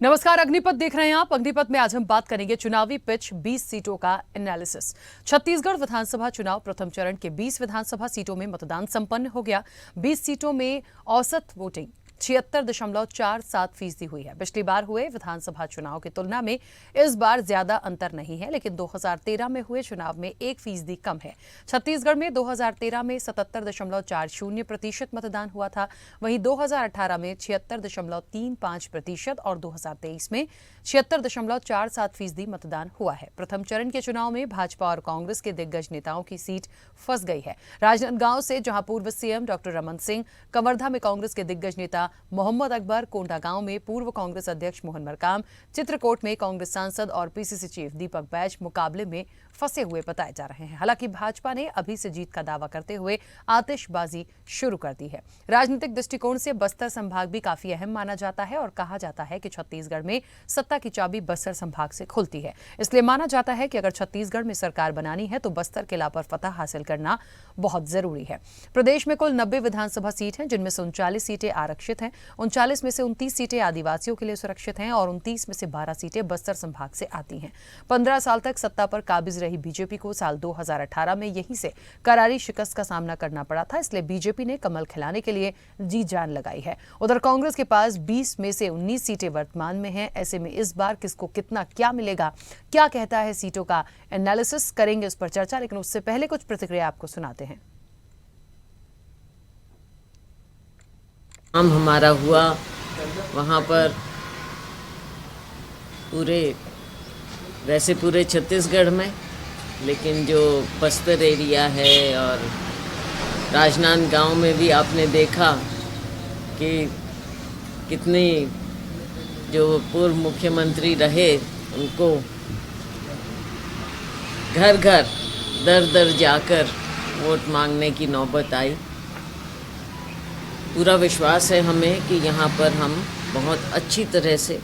नमस्कार, अग्निपथ देख रहे हैं आप। अग्निपथ में आज हम बात करेंगे चुनावी पिच 20 सीटों का एनालिसिस। छत्तीसगढ़ विधानसभा चुनाव प्रथम चरण के 20 विधानसभा सीटों में मतदान संपन्न हो गया। 20 सीटों में औसत वोटिंग 76.47% हुई है। पिछली बार हुए विधानसभा चुनाव की तुलना में इस बार ज्यादा अंतर नहीं है, लेकिन 2013 में हुए चुनाव में 1% कम है। छत्तीसगढ़ में 2013 में 77.40% मतदान हुआ था, वहीं 2018 में 76.35% और 2023 में 76.47% मतदान हुआ है। प्रथम चरण के चुनाव में भाजपा और कांग्रेस के दिग्गज नेताओं की सीट फंस गई है। राजनांदगांव से जहां पूर्व सीएम डॉक्टर रमन सिंह, कवर्धा में कांग्रेस के दिग्गज नेता मोहम्मद अकबर, कोंडागांव में पूर्व कांग्रेस अध्यक्ष मोहन मरकाम, चित्रकोट में कांग्रेस सांसद और पीसीसी चीफ दीपक बैज मुकाबले में फंसे हुए बताए जा रहे हैं। हालांकि भाजपा ने अभी से जीत का दावा करते हुए आतिशबाजी शुरू कर दी है। राजनीतिक दृष्टिकोण से बस्तर संभाग भी काफी अहम माना जाता है और कहा जाता है कि छत्तीसगढ़ में सत्ता की चाबी बस्तर संभाग से खुलती है। इसलिए माना जाता है कि अगर छत्तीसगढ़ में सरकार बनानी है तो बस्तर किला पर फतह हासिल करना बहुत जरूरी है। प्रदेश में कुल 90 विधानसभा सीट हैं, जिनमें से 39 सीटें आरक्षित हैं। 39 में से 29 सीटें आदिवासियों के लिए सुरक्षित हैं और 29 में से 12 सीटें बस्तर संभाग से आती हैं। 15 साल तक सत्ता पर काबिज रही बीजेपी को साल 2018 में यहीं से करारी शिकस्त का सामना करना पड़ा था। इसलिए बीजेपी ने कमल खिलाने के लिए जी जान लगाई है। उधर कांग्रेस के पास 20 में से 19 सीटें वर्तमान में हैं। ऐसे में इस बार किसको कितना क्या मिलेगा, क्या कहता है सीटों का एनालिसिस, करेंगे उस पर चर्चा। लेकिन उससे पहले कुछ प्रतिक्रिया आपको सुनाते हैं। काम हमारा हुआ वहाँ पर पूरे छत्तीसगढ़ में, लेकिन जो बस्तर एरिया है और राजनांदगांव में भी आपने देखा कि कितने जो पूर्व मुख्यमंत्री रहे उनको घर घर दर दर जाकर वोट मांगने की नौबत आई। पूरा विश्वास है हमें कि यहाँ पर हम बहुत अच्छी तरह से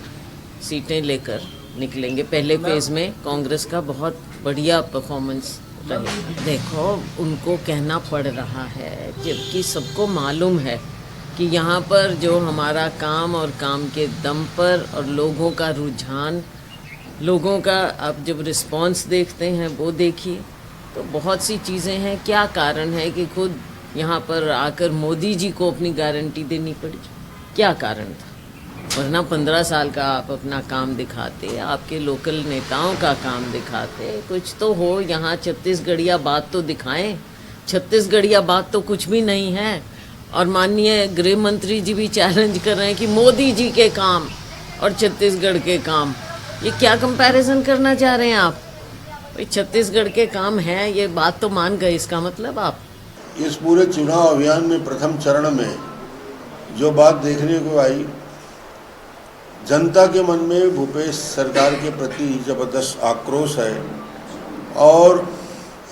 सीटें लेकर निकलेंगे। पहले फेज़ में कांग्रेस का बहुत बढ़िया परफॉर्मेंस रहे। देखो, उनको कहना पड़ रहा है, जबकि सबको मालूम है कि यहाँ पर जो हमारा काम और काम के दम पर और लोगों का रुझान, लोगों का आप जब रिस्पांस देखते हैं वो देखिए, तो बहुत सी चीज़ें हैं। क्या कारण है कि खुद यहाँ पर आकर मोदी जी को अपनी गारंटी देनी पड़ी? क्या कारण था? वरना 15 साल का आप अपना काम दिखाते, आपके लोकल नेताओं का काम दिखाते, कुछ तो हो। यहाँ छत्तीसगढ़िया बात तो दिखाएं। छत्तीसगढ़िया बात तो कुछ भी नहीं है। और माननीय गृह मंत्री जी भी चैलेंज कर रहे हैं कि मोदी जी के काम और छत्तीसगढ़ के काम, ये क्या कंपैरिजन करना चाह रहे हैं आप? भाई छत्तीसगढ़ के काम है, ये बात तो मान गए। इसका मतलब आप इस पूरे चुनाव अभियान में प्रथम चरण में जो बात देखने को आई, जनता के मन में भूपेश सरकार के प्रति ज़बरदस्त आक्रोश है। और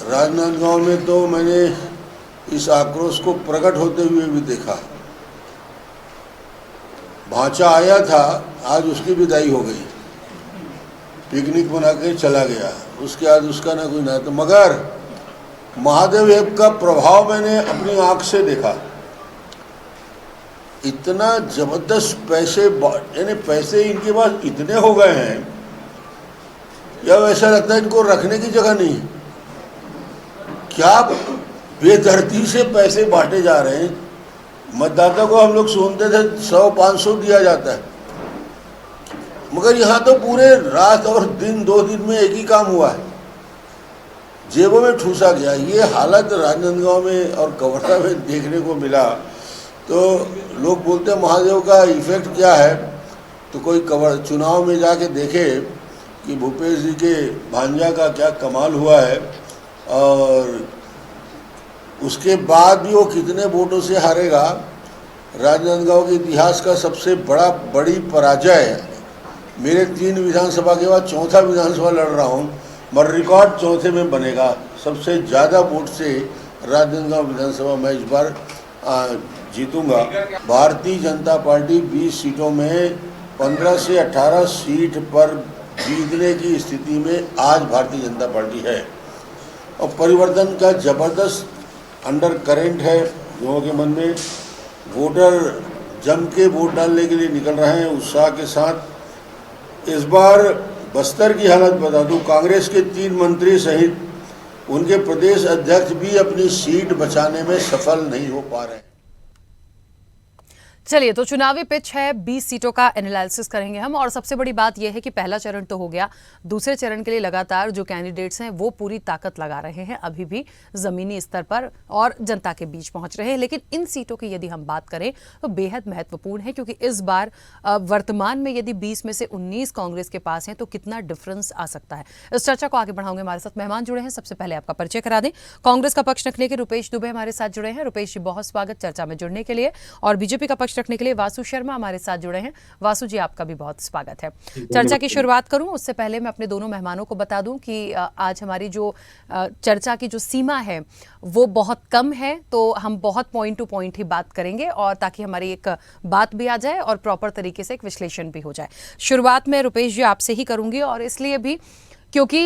राजनांदगांव में तो मैंने इस आक्रोश को प्रकट होते हुए भी देखा। भांचा आया था, आज उसकी विदाई हो गई, पिकनिक बना के चला गया। उसके बाद उसका ना कोई ना। तो मगर महादेव ऐप का प्रभाव मैंने अपनी आंख से देखा। इतना जबरदस्त पैसे, यानी पैसे इनके पास इतने हो गए हैं, या वैसा लगता है इनको रखने की जगह नहीं। क्या बेदर्दी से पैसे बांटे जा रहे हैं। मतदाता को हम लोग सुनते थे 100-500 दिया जाता है, मगर यहाँ तो पूरे रात और दिन 2 दिन में एक ही काम हुआ है, जेबों में ठूसा गया। ये हालत राजनांदगांव में और कवर्धा में देखने को मिला। तो लोग बोलते हैं महादेव का इफेक्ट क्या है, तो कोई चुनाव में जाके देखे कि भूपेश जी के भांजा का क्या कमाल हुआ है, और उसके बाद भी वो कितने वोटों से हारेगा। राजनांदगांव के इतिहास का सबसे बड़ी पराजय है। मेरे 3 विधानसभा के बाद चौथा विधानसभा लड़ रहा हूँ, मगर रिकॉर्ड चौथे में बनेगा। सबसे ज़्यादा वोट से राजनांदगांव विधानसभा में इस बार जीतूंगा। भारतीय जनता पार्टी 20 सीटों में 15 से 18 सीट पर जीतने की स्थिति में आज भारतीय जनता पार्टी है और परिवर्तन का जबरदस्त अंडर करेंट है लोगों के मन में। वोटर जम के वोट डालने के लिए निकल रहे हैं उत्साह के साथ। इस बार बस्तर की हालत बता दूं, कांग्रेस के 3 मंत्री सहित उनके प्रदेश अध्यक्ष भी अपनी सीट बचाने में सफल नहीं हो पा रहे हैं। चलिए, तो चुनावी पिच है, 20 सीटों का एनालिसिस करेंगे हम। और सबसे बड़ी बात यह है कि पहला चरण तो हो गया, दूसरे चरण के लिए लगातार जो कैंडिडेट्स हैं वो पूरी ताकत लगा रहे हैं, अभी भी जमीनी स्तर पर और जनता के बीच पहुंच रहे हैं। लेकिन इन सीटों की यदि हम बात करें तो बेहद महत्वपूर्ण है, क्योंकि इस बार वर्तमान में यदि 20 में से 19 कांग्रेस के पास हैं तो कितना डिफरेंस आ सकता है। इस चर्चा को आगे बढ़ाओगे, हमारे साथ मेहमान जुड़े हैं। सबसे पहले आपका परिचय करा दें। कांग्रेस का पक्ष रखने के रुपेश दुबे हमारे साथ जुड़े हैं। रुपेश जी, बहुत स्वागत चर्चा में जुड़ने के लिए। और बीजेपी का पक्ष रखने के लिए वासु शर्मा हमारे साथ जुड़े हैं। वासु जी, आपका भी बहुत स्वागत है। चर्चा की शुरुआत करूं उससे पहले मैं अपने दोनों मेहमानों को बता दूं कि आज हमारी जो चर्चा की जो सीमा है वो बहुत कम है, तो हम बहुत पॉइंट टू पॉइंट ही बात करेंगे, और ताकि हमारी एक बात भी आ जाए और प्रॉपर तरीके से एक विश्लेषण भी हो जाए। शुरुआत में रुपेश जी आपसे ही करूंगी, और इसलिए भी क्योंकि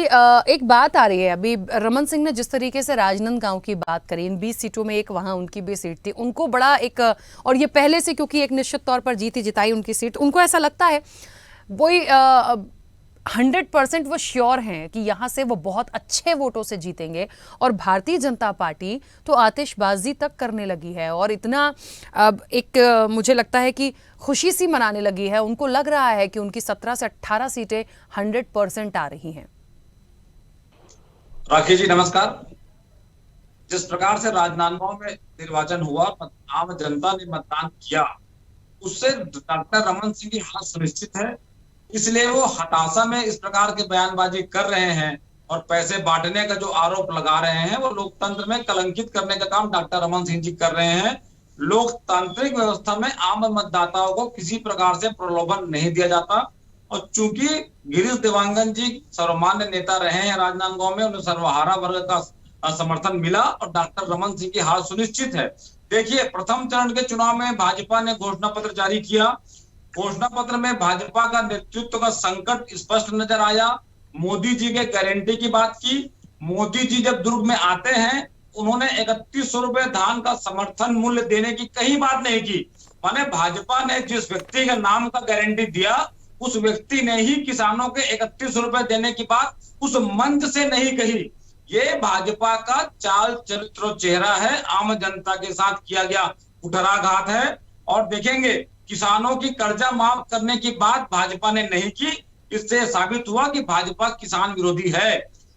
एक बात आ रही है। अभी रमन सिंह ने जिस तरीके से राजनांदगांव की बात करी, इन 20 सीटों में एक वहां उनकी भी सीट थी, उनको बड़ा एक, और ये पहले से क्योंकि एक निश्चित तौर पर जीती जिताई उनकी सीट, उनको ऐसा लगता है वही 100% वो श्योर हैं कि यहाँ से वो बहुत अच्छे वोटों से जीतेंगे। और भारतीय जनता पार्टी तो आतिशबाजी तक करने लगी है, और इतना एक मुझे लगता है कि खुशी सी मनाने लगी है। उनको लग रहा है कि उनकी 17 से 18 सीटें 100% आ रही हैं। राखी जी नमस्कार। जिस प्रकार से राजनांदगांव में निर्वाचन हुआ, आम जनता ने मतदान किया, उससे डॉक्टर रमन सिंह की हार सुनिश्चित है। इसलिए वो हताशा में इस प्रकार के बयानबाजी कर रहे हैं और पैसे बांटने का जो आरोप लगा रहे हैं वो लोकतंत्र में कलंकित करने का काम डॉक्टर रमन सिंह जी कर रहे हैं। लोकतांत्रिक व्यवस्था में आम मतदाताओं को किसी प्रकार से प्रलोभन नहीं दिया जाता, और चूंकि गिरीश देवांगन जी सर्वमान्य नेता रहे हैं राजनांदगांव में, उन्हें सर्वहारा वर्ग का समर्थन मिला और डॉक्टर रमन सिंह की हार सुनिश्चित है। देखिए, प्रथम चरण के चुनाव में भाजपा ने घोषणा पत्र जारी किया। घोषणा पत्र में भाजपा का नेतृत्व का संकट स्पष्ट नजर आया। मोदी जी के गारंटी की बात की। मोदी जी जब दुर्ग में आते हैं, उन्होंने 3100 रुपए धान का समर्थन मूल्य देने की कहीं बात नहीं की। माने भाजपा ने जिस व्यक्ति का नाम का गारंटी दिया, उस व्यक्ति ने ही किसानों के 3100 रुपए देने की बात उस मंच से नहीं कही। ये भाजपा का चाल चरित्र चेहरा है, आम जनता के साथ किया गया कुठाराघात है। और देखेंगे, किसानों की कर्जा माफ करने की बात भाजपा ने नहीं की। इससे साबित हुआ कि भाजपा किसान विरोधी है।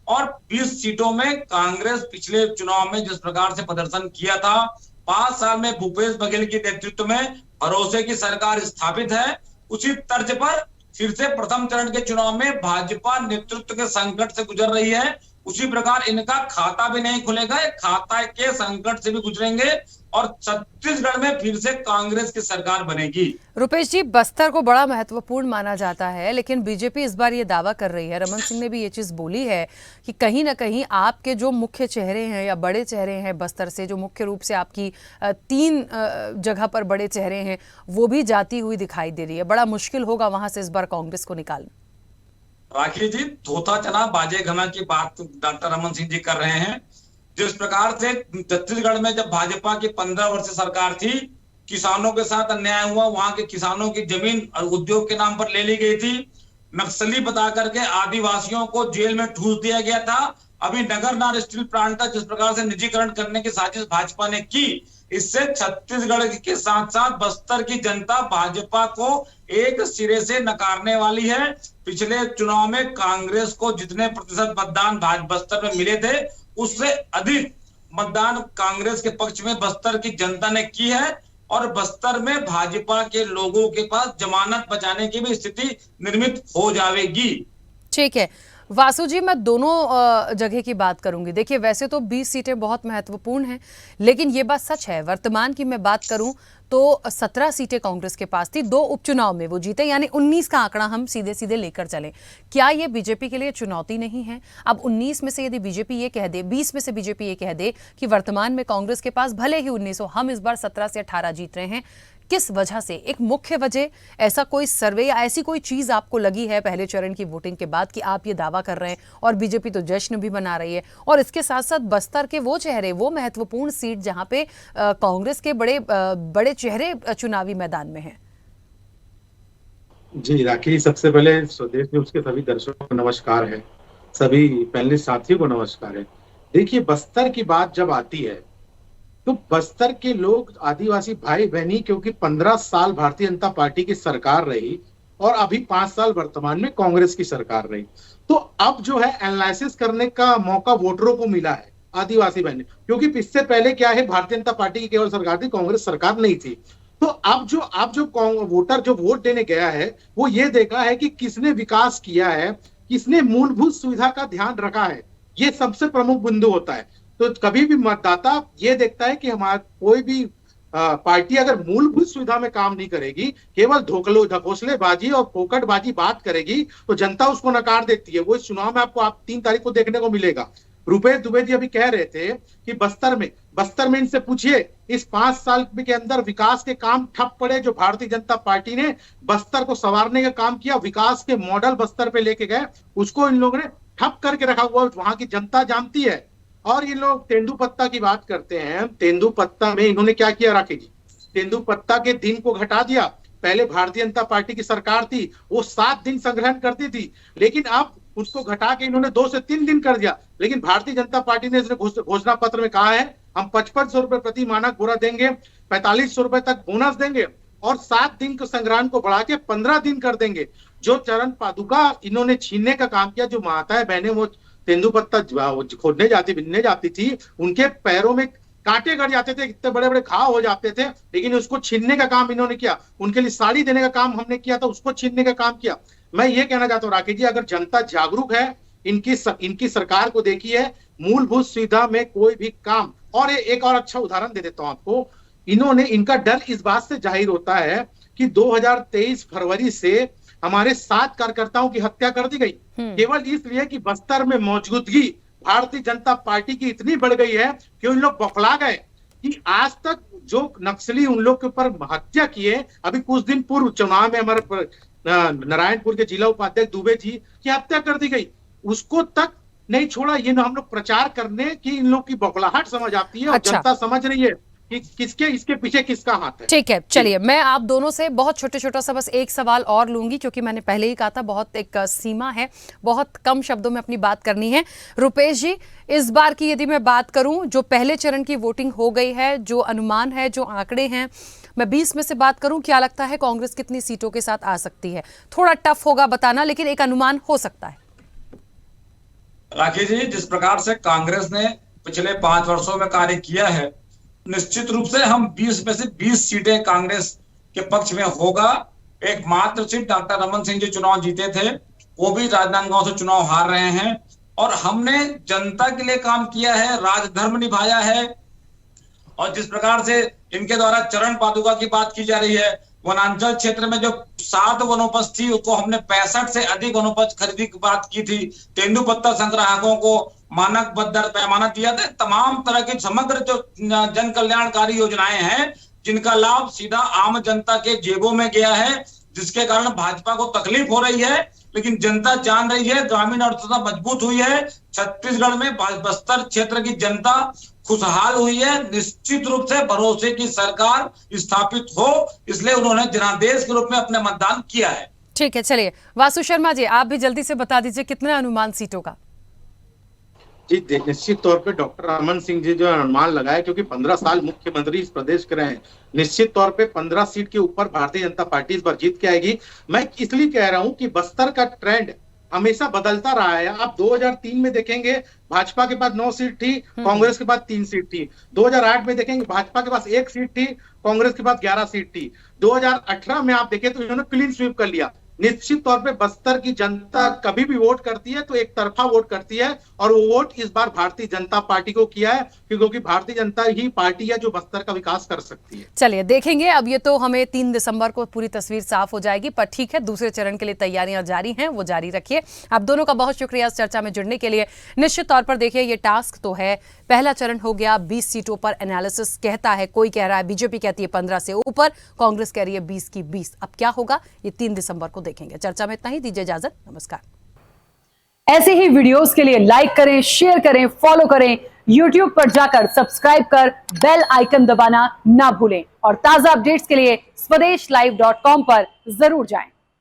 और 20 सीटों में कांग्रेस पिछले चुनाव में जिस प्रकार से प्रदर्शन किया था, 5 साल में भूपेश बघेल के नेतृत्व में भरोसे की सरकार स्थापित है, उसी तर्ज पर फिर से प्रथम चरण के चुनाव में भाजपा नेतृत्व के संकट से गुजर रही है। उसी प्रकार इनका खाता भी नहीं खुलेगा, खाता के संकट से भी गुजरेंगे और छत्तीसगढ़ में फिर से कांग्रेस की सरकार बनेगी। रुपेश जी, बस्तर को बड़ा महत्वपूर्ण माना जाता है, लेकिन बीजेपी इस बार ये दावा कर रही है, रमन सिंह ने भी ये चीज बोली है कि कहीं ना कहीं आपके जो मुख्य चेहरे हैं या बड़े चेहरे हैं बस्तर से, जो मुख्य रूप से आपकी 3 जगह पर बड़े चेहरे हैं, वो भी जाती हुई दिखाई दे रही है। बड़ा मुश्किल होगा वहां से इस बार कांग्रेस को निकालना। राखी जी, धोता चना बाजे घना की बात डॉक्टर रमन सिंह जी कर रहे हैं। जिस प्रकार से छत्तीसगढ़ में जब भाजपा की 15 वर्ष सरकार थी, किसानों के साथ अन्याय हुआ, वहां के किसानों की जमीन और उद्योग के नाम पर ले ली गई थी, नक्सली बता करके आदिवासियों को जेल में ठूस दिया गया था। अभी नगरनार स्टील प्लांट का जिस प्रकार से निजीकरण करने की साजिश भाजपा ने की, इससे छत्तीसगढ़ के साथ साथ बस्तर की जनता भाजपा को एक सिरे से नकारने वाली है। पिछले चुनाव में कांग्रेस को जितने प्रतिशत मतदान बस्तर में मिले थे, उससे अधिक मतदान कांग्रेस के पक्ष में बस्तर की जनता ने की है, और बस्तर में भाजपा के लोगों के पास जमानत बचाने की भी स्थिति निर्मित हो जाएगी। ठीक है, वासु जी, मैं दोनों जगह की बात करूंगी। देखिए, वैसे तो 20 सीटें बहुत महत्वपूर्ण हैं, लेकिन ये बात सच है, वर्तमान की मैं बात करूं तो 17 सीटें कांग्रेस के पास थी, 2 उपचुनाव में वो जीते, यानी 19 का आंकड़ा हम सीधे सीधे लेकर चलें। क्या ये बीजेपी के लिए चुनौती नहीं है? अब 19 में से यदि बीजेपी ये कह दे, 20 में से बीजेपी ये कह दे कि वर्तमान में कांग्रेस के पास भले ही 19 हो, हम इस बार 17 से 18 जीत रहे हैं, किस वजह से? एक मुख्य वजह, ऐसा कोई सर्वे या ऐसी कोई चीज आपको लगी है पहले चरण की वोटिंग के बाद कि आप ये दावा कर रहे हैं? और बीजेपी तो जश्न भी मना रही है, और इसके साथ साथ बस्तर के वो चेहरे, वो महत्वपूर्ण सीट जहां पे कांग्रेस के बड़े चेहरे चुनावी मैदान में हैं। जी राखी, सबसे पहले स्वदेश न्यूज के सभी दर्शकों को नमस्कार है, सभी पैनलिस्ट साथियों को नमस्कार है। देखिए, बस्तर की बात जब आती है तो बस्तर के लोग, आदिवासी भाई बहनी, क्योंकि 15 साल भारतीय जनता पार्टी की सरकार रही और अभी 5 साल वर्तमान में कांग्रेस की सरकार रही, तो अब जो है एनालिसिस करने का मौका वोटरों को मिला है, आदिवासी बहनी, क्योंकि इससे पहले क्या है, भारतीय जनता पार्टी की केवल सरकार थी, कांग्रेस सरकार नहीं थी। तो अब जो वोटर जो वोट देने गया है वो ये देखा है कि किसने विकास किया है, किसने मूलभूत सुविधा का ध्यान रखा है, ये सबसे प्रमुख बिंदु होता है। तो कभी भी मतदाता ये देखता है कि हमारा कोई भी पार्टी अगर मूलभूत सुविधा में काम नहीं करेगी, केवल धोखलेबाजी और फोकटबाजी बात करेगी, तो जनता उसको नकार देती है। वो इस चुनाव में आपको 3 तारीख को देखने को मिलेगा। रुपेश दुबे जी अभी कह रहे थे कि बस्तर में इनसे पूछिए, इस 5 साल के अंदर विकास के काम ठप पड़े जो भारतीय जनता पार्टी ने बस्तर को संवारने का काम किया, विकास के मॉडल बस्तर पे लेके गए, उसको इन लोगों ने ठप करके रखा हुआ, वहां की जनता जानती है। और ये लोग तेंदुपत्ता की बात करते हैं, तेंदुपत्ता में इन्होंने क्या किया राखी जी? तेंदुपत्ता के दिन को घटा दिया। पहले भारतीय जनता पार्टी की सरकार थी, वो 7 दिन संग्रहण करती थी, लेकिन अब उसको घटा के इन्होंने 2 से 3 दिन कर दिया। लेकिन भारतीय जनता पार्टी ने घोषणा पत्र में कहा है हम 5500 रुपए प्रति मानक बोरा देंगे, 4500 रुपए तक बोनस देंगे और 7 दिन के संग्रहण को बढ़ा के 15 दिन कर देंगे। जो चरण पादुका इन्होंने छीनने का काम किया, जो माताएं बहनें वो तेंदुपत्ता खोदने जाती, बिनने जाती थी, उनके पैरों में कांटे गड़ जाते थे, इतने बड़े बड़े घाव हो जाते थे, लेकिन उसको छीनने का काम इन्होंने किया। उनके लिए साड़ी देने का काम हमने किया था, उसको छीनने का काम किया। मैं ये कहना चाहता हूँ राकेश जी, अगर जनता जागरूक है, इनकी सरकार को देखिए, मूलभूत सुविधा में कोई भी काम। और एक और अच्छा उदाहरण दे देता हूं आपको, इनका डर इस बात से जाहिर होता है कि 2023 फरवरी से हमारे 7 कार्यकर्ताओं की हत्या कर दी गई, केवल इसलिए कि बस्तर में मौजूदगी भारतीय जनता पार्टी की इतनी बढ़ गई है कि उन लोग बौखला गए कि आज तक जो नक्सली उन लोग के ऊपर हत्या किए, अभी कुछ दिन पूर्व चुनाव में हमारे नारायणपुर के जिला उपाध्यक्ष दुबे जी की हत्या कर दी गई, उसको तक नहीं छोड़ा। ये हम लोग प्रचार करने की इन लोग की बौखलाहट समझ आती है। अच्छा। और जनता समझ रही है कि इसके पीछे किसका हाथ है। ठीक है, चलिए, मैं आप दोनों से बहुत छोटा सा बस एक सवाल और लूंगी, क्योंकि मैंने पहले ही कहा था बहुत एक सीमा है, बहुत कम शब्दों में अपनी बात करनी है। रुपेश जी, इस बार की यदि मैं बात करूं, जो पहले चरण की वोटिंग हो गई है, जो अनुमान है, जो आंकड़े हैं, मैं 20 में से बात करूं, क्या लगता है कांग्रेस कितनी सीटों के साथ आ सकती है? थोड़ा टफ होगा बताना, लेकिन एक अनुमान हो सकता है। राखी जी, जिस प्रकार से कांग्रेस ने पिछले 5 वर्षों में कार्य किया है, निश्चित रूप से हम 20 में से 20 सीटें कांग्रेस के पक्ष में होगा। एकमात्र सीट डॉक्टर रमन सिंह जी चुनाव जीते थे, वो भी राजनांदगांव से चुनाव हार रहे हैं। और हमने जनता के लिए काम किया है, राजधर्म निभाया है। और जिस प्रकार से इनके द्वारा चरण पादुका की बात की जा रही है, वनांचल क्षेत्र में जो 7 वनोपज थी, उसको हमने 65 से अधिक वनोपज खरीदी की बात की थी। तेंदुपत्ता संग्राहकों को मानकबद्ध दर पैमाना दिया था। तमाम तरह की समग्र जो जन कल्याणकारी योजनाएं हैं, जिनका लाभ सीधा आम जनता के जेबों में गया है, जिसके कारण भाजपा को तकलीफ हो रही है, लेकिन जनता जान रही है, ग्रामीण अर्थव्यवस्था मजबूत हुई है। छत्तीसगढ़ में बस्तर क्षेत्र की जनता खुशहाल हुई है। निश्चित रूप से भरोसे की सरकार स्थापित हो, इसलिए उन्होंने जनादेश के रूप में अपने मतदान किया है। ठीक है, चलिए वासु शर्मा जी, आप भी जल्दी से बता दीजिए कितना अनुमान सीटों का? जी, निश्चित तौर पे डॉक्टर रमन सिंह जी जो अनुमान लगाए, क्योंकि 15 साल मुख्यमंत्री इस प्रदेश के रहे हैं, निश्चित तौर पे 15 सीट के ऊपर भारतीय जनता पार्टी इस बार जीत के आएगी। मैं इसलिए कह रहा हूं कि बस्तर का ट्रेंड हमेशा बदलता रहा है। आप 2003 में देखेंगे भाजपा के पास 9 सीट थी, कांग्रेस के पास 3 सीट थी। 2008 में देखेंगे भाजपा के पास 1 सीट थी, कांग्रेस के पास 11 सीट थी। 2018 में आप देखें तो इन्होंने क्लीन स्वीप कर लिया। निश्चित तौर पे बस्तर की जनता कभी भी वोट करती है तो एक तरफा वोट करती है, और वो वोट इस बार भारतीय जनता पार्टी को किया है, क्योंकि भारतीय जनता ही पार्टी है जो बस्तर का विकास कर सकती है। चलिए देखेंगे, अब ये तो हमें 3 दिसंबर को पूरी तस्वीर साफ हो जाएगी, पर ठीक है, दूसरे चरण के लिए तैयारियां जारी हैं, वो जारी रखिए। आप दोनों का बहुत शुक्रिया इस चर्चा में जुड़ने के लिए। निश्चित तौर पर देखिए, ये टास्क तो है, पहला चरण हो गया, 20 सीटों पर एनालिसिस कहता है, कोई कह रहा है, बीजेपी कहती है 15 से ऊपर, कांग्रेस कह रही है 20 की 20। अब क्या होगा ये 3 दिसंबर को देखेंगे। चर्चा में इतना ही, दीजिए इजाजत, नमस्कार। ऐसे ही वीडियोस के लिए लाइक करें, शेयर करें, फॉलो करें, YouTube पर जाकर सब्सक्राइब कर बेल आइकन दबाना ना भूलें, और ताजा अपडेट्स के लिए स्वदेशलाइव.com पर जरूर जाएं।